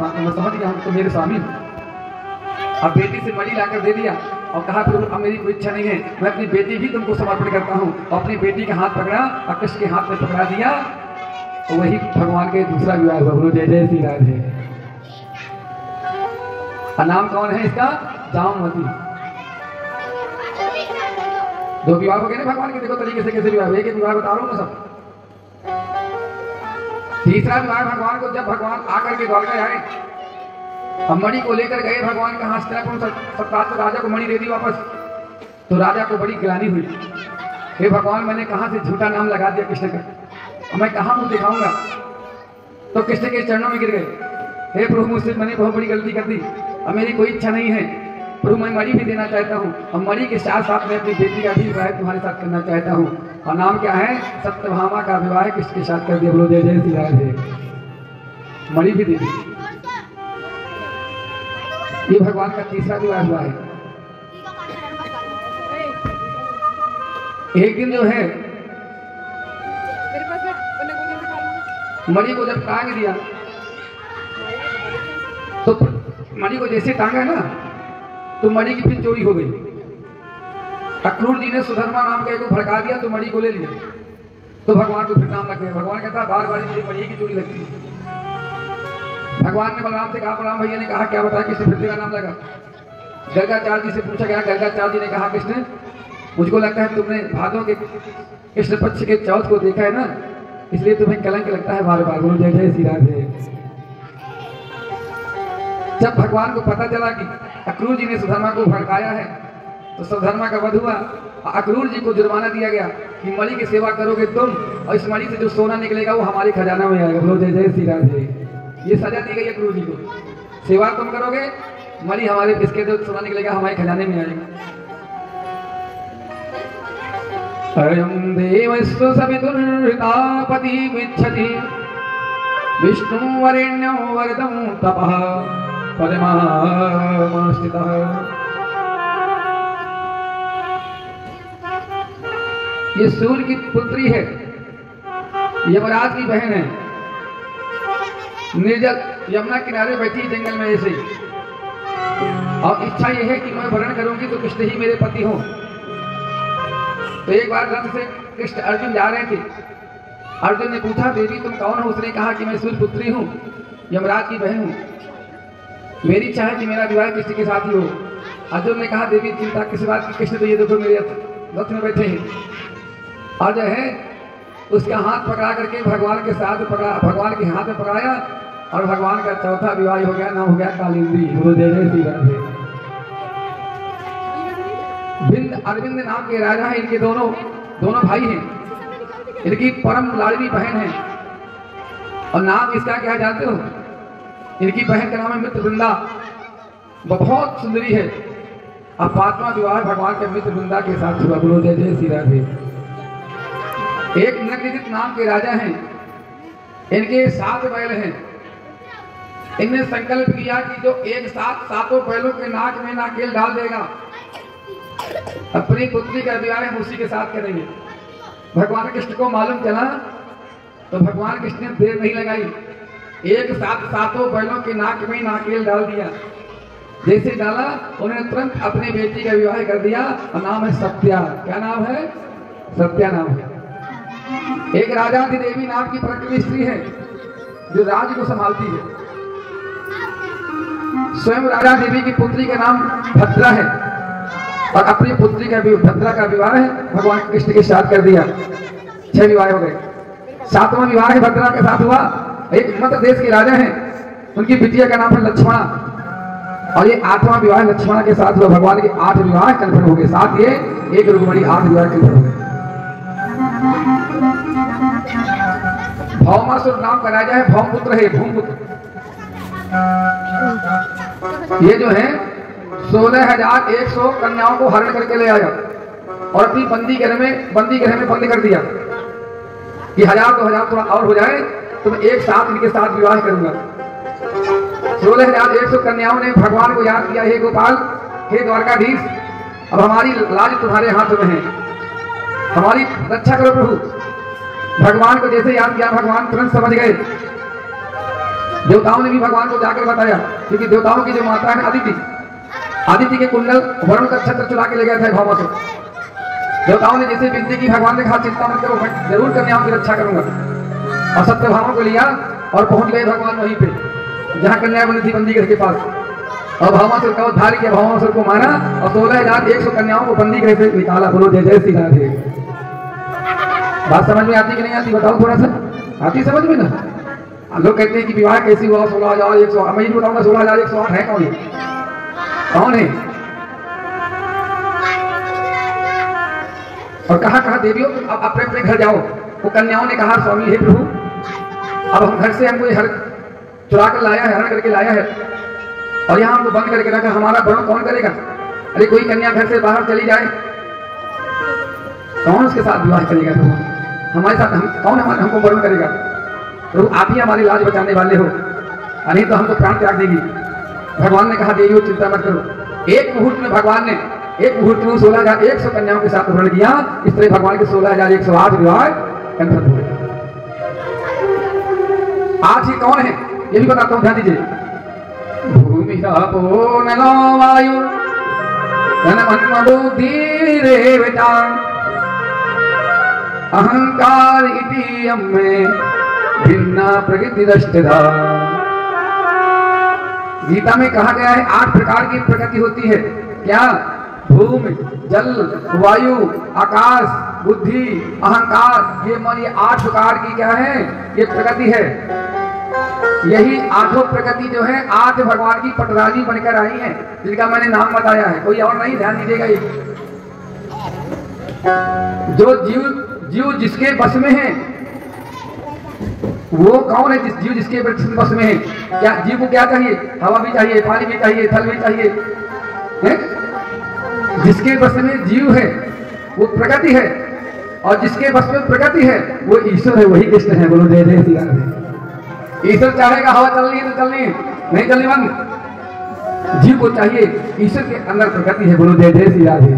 मैं समझ गया हूँ तो मेरे स्वामी। अब बेटी से मणि लाकर दे दिया और कहा प्रभु अब मेरी कोई इच्छा नहीं है, मैं अपनी बेटी भी तुमको समर्पण करता हूँ। और अपनी बेटी का हाथ पकड़ा और कृष्ण के हाथ में पकड़ा दिया, तो वही भगवान के दूसरा विवाह हुआ। बोलो जय जय श्री राधे। नाम कौन है इसका? जामवती। दो विवाह हो गए ना भगवान के, देखो तरीके से कैसे विवाह हुए। एक विवाह बता रहा हूँ मैं सब। तीसरा विवाह भगवान को जब भगवान आकर के द्वारका आए, अब मणि को लेकर गए भगवान का हस्तिनापुर सत्तात राजा को मणि दे दी वापस। तो राजा को बड़ी ग्लानि हुई, हे भगवान मैंने कहां से झूठा नाम लगा दिया कृष्ण का, और मैं कहां मुंह दिखाऊंगा। तो कृष्ण के चरणों में गिर गए, हे प्रभु मुझसे मैंने बहुत बड़ी गलती कर दी, अब मेरी कोई इच्छा नहीं है प्रभु, मैं मणि भी देना चाहता हूँ और मणि के साथ साथ मैं अपनी बेटी का भी विवाह तुम्हारे साथ करना चाहता हूँ। और नाम क्या है? सत्यभामा का विवाह किसके साथ कर दिया? बोलो जय जय श्री राधे। मणि भी दे दी। ये भगवान का तीसरा विवाह हुआ है। एक दिन जो है मणि को जब टांग दिया, तो मणि को जैसे टांगा ना तो मणि की फिर चोरी हो गई। अक्रूर जी ने सुधर्मा नाम के को भड़का दिया, तो मणि को ले लिया। तो भगवान को फिर नाम लग गया। भगवान कहता बार बार मुझे मणि की चोरी लगती है। भगवान ने बलराम से कहा, बलराम भैया ने कहा क्या बताया किसने फिर तेरा नाम लगा? गर्गाचार्य जी से पूछा गया। गर्गाचार्य जी ने कहा कृष्ण मुझको लगता है तुमने भादों के कृष्ण पक्ष के चौथ को देखा है ना, इसलिए तुम्हें कलंक लगता है बार बार। बोलो जय जय श्री राधे। जब भगवान को पता चला कि अक्रूर जी ने सुधर्मा को भड़काया है, तो सुधर्मा का वध हुआ। अक्रूर जी को जुर्माना दिया गया कि मणि की सेवा करोगे तुम, और इस मणि से जो सोना निकलेगा वो हमारे खजाना में आएगा। बोलो जय जय श्री राधे। ये सजा दी गई अक्रूर जी को, सेवा तुम करोगे, मणि हमारे इसके जो सोना निकलेगा हमारे खजाने में आएगा। अयं देवस्तु सवितुर्तापतिमिच्छति विष्णु वरेण्यो वरदं तपः पदमास्थितः। ये सूर्य की पुत्री है, यमराज की बहन है, निर्जल यमुना किनारे बैठी जंगल में ऐसे, और इच्छा यह है कि मैं वर्ण करूंगी तो कृष्ण ही मेरे पति हो। तो एक बार रथ से कृष्ण अर्जुन जा रहे थे। अर्जुन ने पूछा देवी तुम कौन हो? उसने कहा कि मैं सूर्य पुत्री हूँ, यमराज की बहन हूँ, मेरी इच्छा है कि मेरा विवाह कृष्ण के साथ ही हो। अर्जुन ने कहा देवी चिंता किस बात की, कृष्ण तो ये देखो मेरे रथ में बैठे हैं। और जो है उसका हाथ पकड़ा करके भगवान के साथ पकड़ा, भगवान के हाथ में पकड़ाया, और भगवान का चौथा विवाह हो गया, नाम हो गया कालिंदी। बोलो जय जय श्री राधे। बिंद अरविंद नाम के राजा हैं, इनके दोनों भाई हैं, इनकी परम लाडली बहन है। और नाम इसका क्या जानते हो? इनकी बहन का नाम है मित्रवृंदा, बहुत सुंदरी है। अब पांचवा विवाह भगवान के मित्रवृंदा के साथ हुआ। बोलो जय जय श्री राधे। एक नगरजित नाम के राजा हैं, इनके 7 बैल हैं। इनने संकल्प किया कि जो एक साथ 7 बैलों के नाक में नाकेल डाल देगा, अपनी पुत्री का विवाह हम उसी के साथ करेंगे। भगवान कृष्ण को मालूम चला, तो भगवान कृष्ण ने देर नहीं लगाई, एक साथ 7 बैलों के नाक में नाकेल डाल दिया। जैसे डाला उन्होंने तुरंत अपनी बेटी का विवाह कर दिया, और नाम है सत्या। क्या नाम है? सत्या नाम है। एक राजा की देवी नाम की पराक्रमी स्त्री है, जो राज्य को संभालती है। स्वयं राजा देवी की पुत्री का नाम भद्रा है, और अपनी पुत्री का भी भद्रा का विवाह है भगवान कृष्ण के साथ कर दिया। 6 विवाह हो गए। 7वां विवाह है भद्रा के साथ हुआ। एक मध्य देश के राजा हैं, उनकी बिटिया का नाम है लक्ष्मणा, और ये 8वां विवाह लक्ष्मणा के साथ हुआ। भगवान के 8 विवाह कन्फर्म हो गए। साथ ये एक रुक्मिणी 8 विवाह कन्फर्म हो गए। भौमासुर नाम का राजा है, भौमपुत्र है, भूमपुत्र। ये जो है 16,100 कन्याओं को हरण करके ले आया, और अपनी बंदी गृह में बंद कर दिया कि 1000-2000 थोड़ा और हो जाए तो मैं एक साथ इनके साथ विवाह करूंगा। 16,100 कन्याओं ने भगवान को याद किया, हे गोपाल, हे द्वारकाधीश, अब हमारी लाज तुम्हारे हाथ में है, हमारी रक्षा करो प्रभु। भगवान को जैसे याद किया, भगवान तुरंत समझ गए देवताओं ने भी भगवान को जाकर बताया, क्योंकि देवताओं की जो माता है आदित्य, आदित्य के कुंडल वरुण का छत्र चुरा के ले गया था भौमासुर। देवताओं ने जैसे विनती की, भगवान ने कहा चिंता मत करो, मैं जरूर कन्याओं की रक्षा करूंगा। और सत्यभामा को लिया और पहुंच गए भगवान वहीं पे जहां कन्या बनी थी बंदीगृह के पास। और भौमासुर का उद्धार किया, भौमासुर को मारा और 16,100 कन्याओं को बंदीगृह से निकाला। बोलो जय जय श्री राधे। बात समझ में आती कि नहीं आती, बताओ थोड़ा सा, आती समझ में ना? लोग कहते हैं कि विवाह कैसी हुआ, 16,108, मैं बताऊंगा 16,108 है कौन है? कौन है? और कहा देवियों अब अपने अपने घर जाओ। वो कन्याओं ने कहा स्वामी हे प्रभु, अब हम घर से हमको हर चुरा कर लाया है, हरण करके लाया है और यहाँ हमको बंद करके रखा, हमारा वरुण कौन करेगा? अरे कोई कन्या घर से बाहर चली जाए, कौन उसके साथ विवाह करेगा? प्रभु हमारे साथ कौन हमको वरुण करेगा? प्रभु आप ही हमारी लाज बचाने वाले हो, नहीं तो हमको प्राण त्याग देगी। भगवान ने कहा देवियों चिंता मत करो। एक मुहूर्त में भगवान ने, एक मुहूर्त में 16,100 कन्याओं के साथ वर्ण किया। इस तरह भगवान के 16,108 विवाह कंफर्म हुए। आज ये कौन है ये भी बताता हूं, ध्यान दीजिए। भूमि आपो नलो वायु धन मन बुद्धि रेवता अहंकार इति अम्मे भिन्ना प्रकृति दष्टधा। गीता में कहा गया है 8 प्रकार की प्रकृति होती है। क्या? भूमि, जल, वायु, आकाश, बुद्धि, अहंकार, ये मन, ये 8 प्रकार की क्या है? ये प्रकृति है। यही 8 प्रकृति जो है 8 भगवान की पटरानी बनकर आई है, जिनका मैंने नाम बताया है, कोई और नहीं, ध्यान दीजिएगा। ये जो जीव जिसके बस में है वो कौन है? जीव जिसके बस में है। क्या जीव को क्या चाहिए? हवा भी चाहिए, पानी भी चाहिए, थल भी चाहिए, है? जिसके बस में जीव है वो प्रकृति है, और जिसके बस में प्रकृति है वो ईश्वर है, वही कृष्ण है। बोलो जय जय श्री राधे। ईश्वर चाहेगा हवा चलनी है तो चलनी है, नहीं चलनी बंद। जीव को चाहिए, ईश्वर के अंदर प्रकृति है। बोलो जय जय श्री राधे।